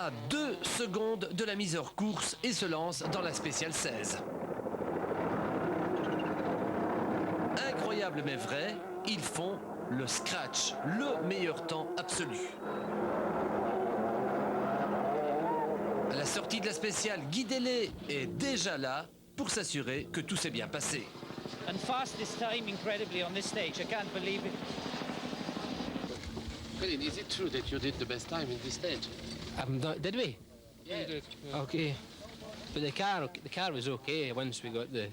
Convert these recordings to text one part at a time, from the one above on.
à 2 secondes de la mise hors course et se lance dans la spéciale 16. Incroyable mais vrai, ils font le scratch, le meilleur temps absolu. À la sortie de la spéciale, Guy Delay est déjà là pour s'assurer que tout s'est bien passé. And fastest time incredibly on this stage. I can't believe it. Colin, is it true that you did the best time in this stage? Did we? Yeah, you did. Yeah. Okay. But the car was okay once we got the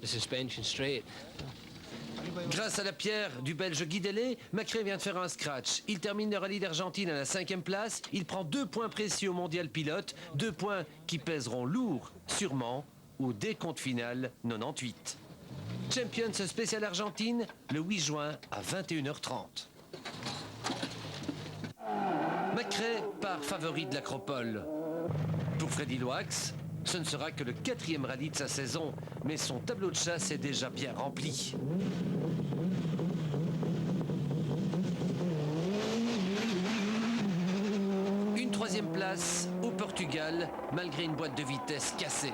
suspension straight. Grâce à la pierre du Belge Guy Delay, McRae vient de faire un scratch. Il termine le rallye d'Argentine à la 5e place. Il prend 2 points précieux au mondial pilote, 2 points qui pèseront lourd, sûrement, au décompte final 98. Champions spécial Argentine, le 8 juin à 21h30. McRae part favori de l'Acropole. Pour Freddy Loax, ce ne sera que le 4e rallye de sa saison, mais son tableau de chasse est déjà bien rempli. Une 3e place au Portugal, malgré une boîte de vitesse cassée.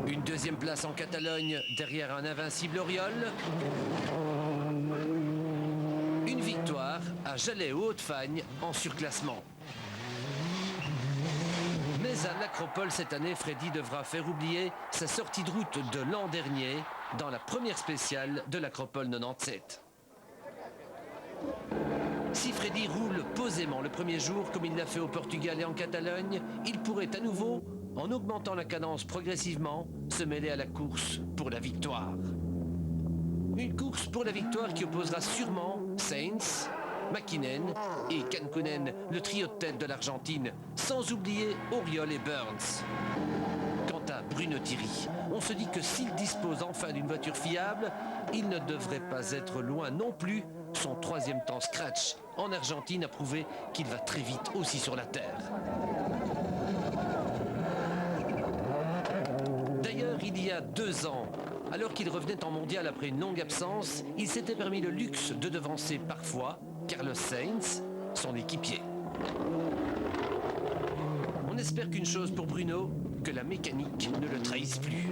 Une 2e place en Catalogne, derrière un invincible Oriol. Une victoire à Jalais-aux-Hautes-Fagnes en surclassement. Mais à l'Acropole cette année, Freddy devra faire oublier sa sortie de route de l'an dernier dans la première spéciale de l'Acropole 97. Si Freddy roule posément le premier jour, comme il l'a fait au Portugal et en Catalogne, il pourrait à nouveau, en augmentant la cadence progressivement, se mêler à la course pour la victoire. Une course pour la victoire qui opposera sûrement Sainz, McKinnon et Kankkunen, le trio de tête de l'Argentine, sans oublier Oriol et Burns. Quant à Bruno Thierry, on se dit que s'il dispose enfin d'une voiture fiable, il ne devrait pas être loin non plus. Son 3e temps scratch en Argentine a prouvé qu'il va très vite aussi sur la terre. D'ailleurs, il y a 2 ans, alors qu'il revenait en mondial après une longue absence, il s'était permis le luxe de devancer parfois Carlos Sainz, son équipier. On espère qu'une chose pour Bruno, que la mécanique ne le trahisse plus.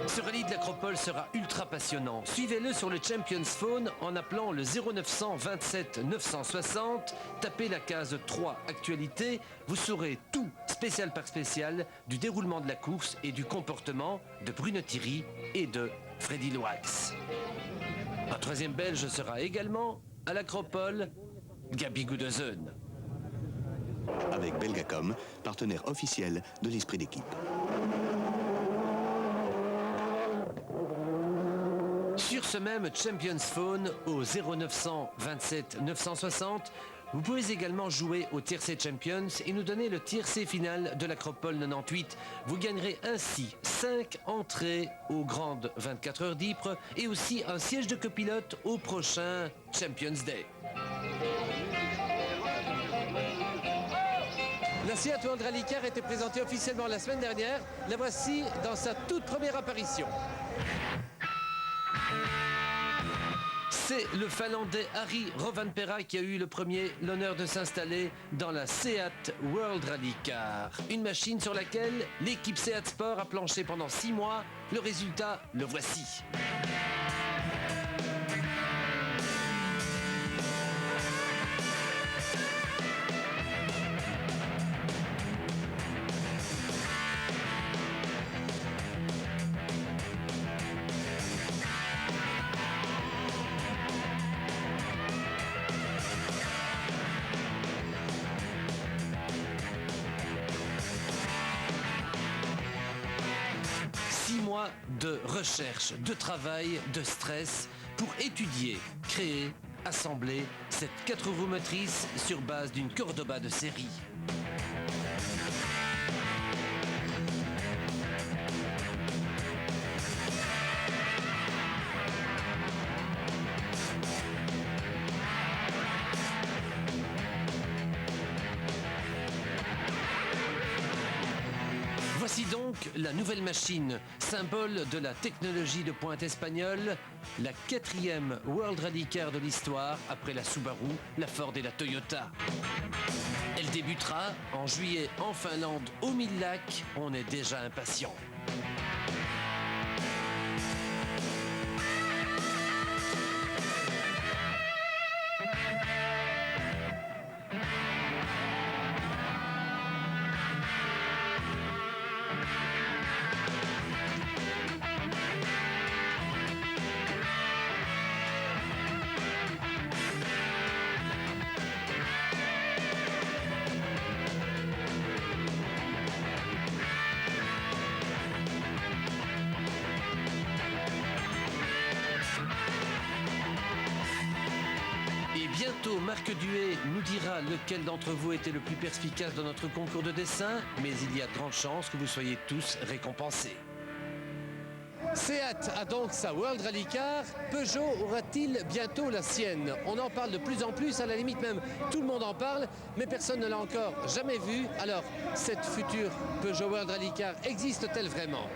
Ce rallye de l'Acropole sera ultra passionnant. Suivez-le sur le Champions Phone en appelant le 0900 27 960. Tapez la case 3 Actualité. Vous saurez tout, spécial par spécial, du déroulement de la course et du comportement de Bruno Thierry et de Freddy Loax. Un 3e Belge sera également à l'Acropole, Gabi Gudezön. Avec Belgacom, partenaire officiel de l'esprit d'équipe. Sur ce même Champions Phone au 0900 27 960, vous pouvez également jouer au tiercé Champions et nous donner le tiercé final de l'Acropole 98. Vous gagnerez ainsi 5 entrées aux grandes 24 heures d'Ypres et aussi un siège de copilote au prochain Champions Day. La Seat World Rally Car a été présentée officiellement la semaine dernière. La voici dans sa toute première apparition. C'est le Finlandais Harry Rovanperä qui a eu l'honneur de s'installer dans la Seat World Rally Car. Une machine sur laquelle l'équipe Seat Sport a planché pendant 6 mois. Le résultat, le voici. De recherche, de travail, de stress pour étudier, créer, assembler cette 4 roues motrices sur base d'une Cordoba de série. Voici donc la nouvelle machine, symbole de la technologie de pointe espagnole, la 4e World Rally Car de l'histoire après la Subaru, la Ford et la Toyota. Elle débutera en juillet en Finlande, au Mille Lacs. On est déjà impatient. Bientôt, Marc Duet nous dira lequel d'entre vous était le plus perspicace dans notre concours de dessin, mais il y a de grandes chances que vous soyez tous récompensés. Seat a donc sa World Rally Car. Peugeot aura-t-il bientôt la sienne? On en parle de plus en plus, à la limite même tout le monde en parle, mais personne ne l'a encore jamais vue. Alors, cette future Peugeot World Rally Car existe-t-elle vraiment?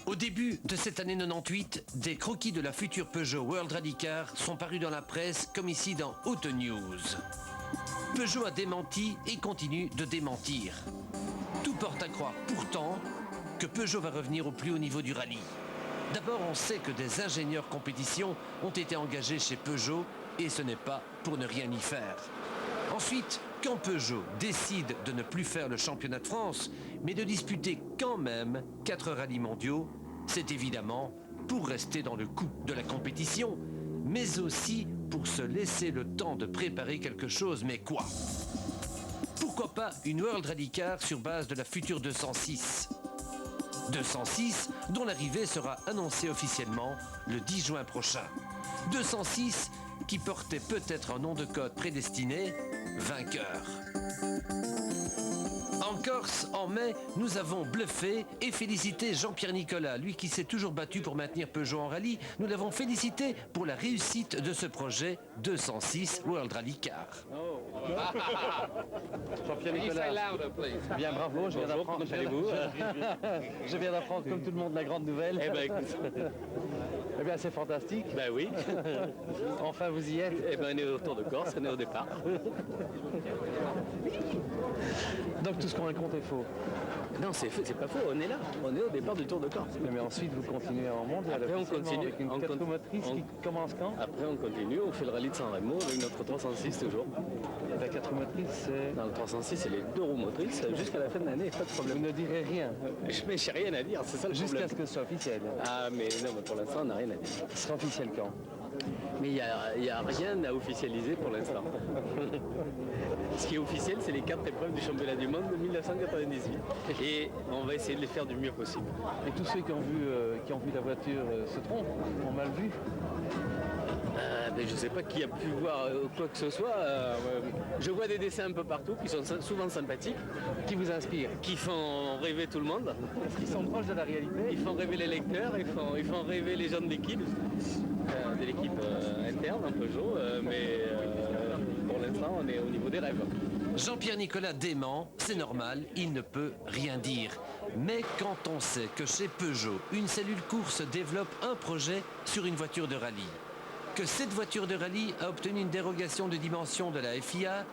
Au début de cette année 98, des croquis de la future Peugeot World Rally Car sont parus dans la presse, comme ici dans Auto News. Peugeot a démenti et continue de démentir. Tout porte à croire pourtant que Peugeot va revenir au plus haut niveau du rallye. D'abord, on sait que des ingénieurs compétition ont été engagés chez Peugeot et ce n'est pas pour ne rien y faire. Ensuite, quand Peugeot décide de ne plus faire le championnat de France, mais de disputer quand même 4 rallyes mondiaux, c'est évidemment pour rester dans le coup de la compétition, mais aussi pour se laisser le temps de préparer quelque chose. Mais quoi? Pourquoi pas une World Rally Car sur base de la future 206? 206 dont l'arrivée sera annoncée officiellement le 10 juin prochain. 206 qui portait peut-être un nom de code prédestiné, vainqueur. En Corse, en mai, nous avons bluffé et félicité Jean-Pierre Nicolas, lui qui s'est toujours battu pour maintenir Peugeot en rallye. Nous l'avons félicité pour la réussite de ce projet 206 World Rally Car. Jean-Pierre Nicolas. Bien, bravo, je viens d'apprendre. Je viens d'apprendre comme tout le monde la grande nouvelle. Eh ben écoute. Eh bien c'est fantastique. Ben oui. Enfin vous y êtes. Eh ben on est au Tour de Corse, on est au départ. Donc tout ce qu'on raconte est faux. Non, c'est pas faux, on est là. On est au départ du Tour de Corse. Mais ensuite vous continuez en monde. Après on continue. Avec une 4 motrice qui commence quand? Après on continue, on fait le rallye de San Remo avec notre 306 toujours. La 4 motrice c'est... Dans le 306 c'est les 2 roues motrices jusqu'à la fin de l'année, pas de problème. Vous ne direz rien. Mais j'ai rien à dire, c'est ça le problème. Jusqu'à ce que ce soit officiel. Ah mais non, mais pour l'instant on n'a rien à dire. Ce sera officiel quand? Mais il n'y a rien à officialiser pour l'instant. Ce qui est officiel, c'est les 4 épreuves du championnat du monde de 1998. Et on va essayer de les faire du mieux possible. Et tous ceux qui ont vu la voiture se trompent, ont mal vu. Mais je ne sais pas qui a pu voir quoi que ce soit. Je vois des dessins un peu partout qui sont souvent sympathiques. Qui vous inspire? Qui font rêver tout le monde. Est-ce qu'ils sont proches de la réalité? Ils font rêver les lecteurs, ils font rêver les gens de l'équipe interne, un Peugeot, mais pour l'instant on est au niveau des rêves. Jean-Pierre Nicolas dément, c'est normal, il ne peut rien dire. Mais quand on sait que chez Peugeot, une cellule course développe un projet sur une voiture de rallye, que cette voiture de rallye a obtenu une dérogation de dimension de la FIA,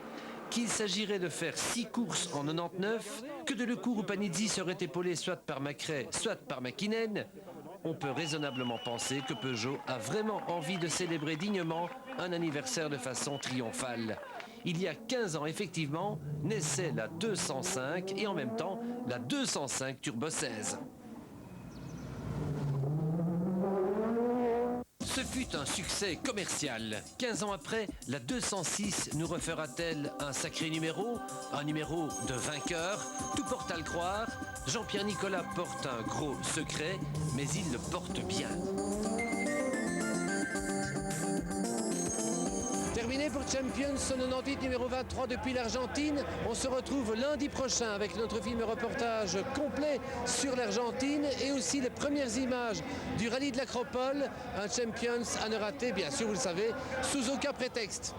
qu'il s'agirait de faire 6 courses en 99, que de Lecourt ou Panizzi serait épaulé soit par Macrae, soit par Mäkinen, on peut raisonnablement penser que Peugeot a vraiment envie de célébrer dignement un anniversaire de façon triomphale. Il y a 15 ans, effectivement, naissait la 205 et en même temps la 205 Turbo 16. Ce fut un succès commercial. 15 ans après, la 206 nous refera-t-elle un sacré numéro? Un numéro de vainqueur? Tout porte à le croire. Jean-Pierre Nicolas porte un gros secret, mais il le porte bien. Terminé pour Champions 98 numéro 23 depuis l'Argentine. On se retrouve lundi prochain avec notre film reportage complet sur l'Argentine et aussi les premières images du rallye de l'Acropole. Un Champions à ne rater, bien sûr, vous le savez, sous aucun prétexte.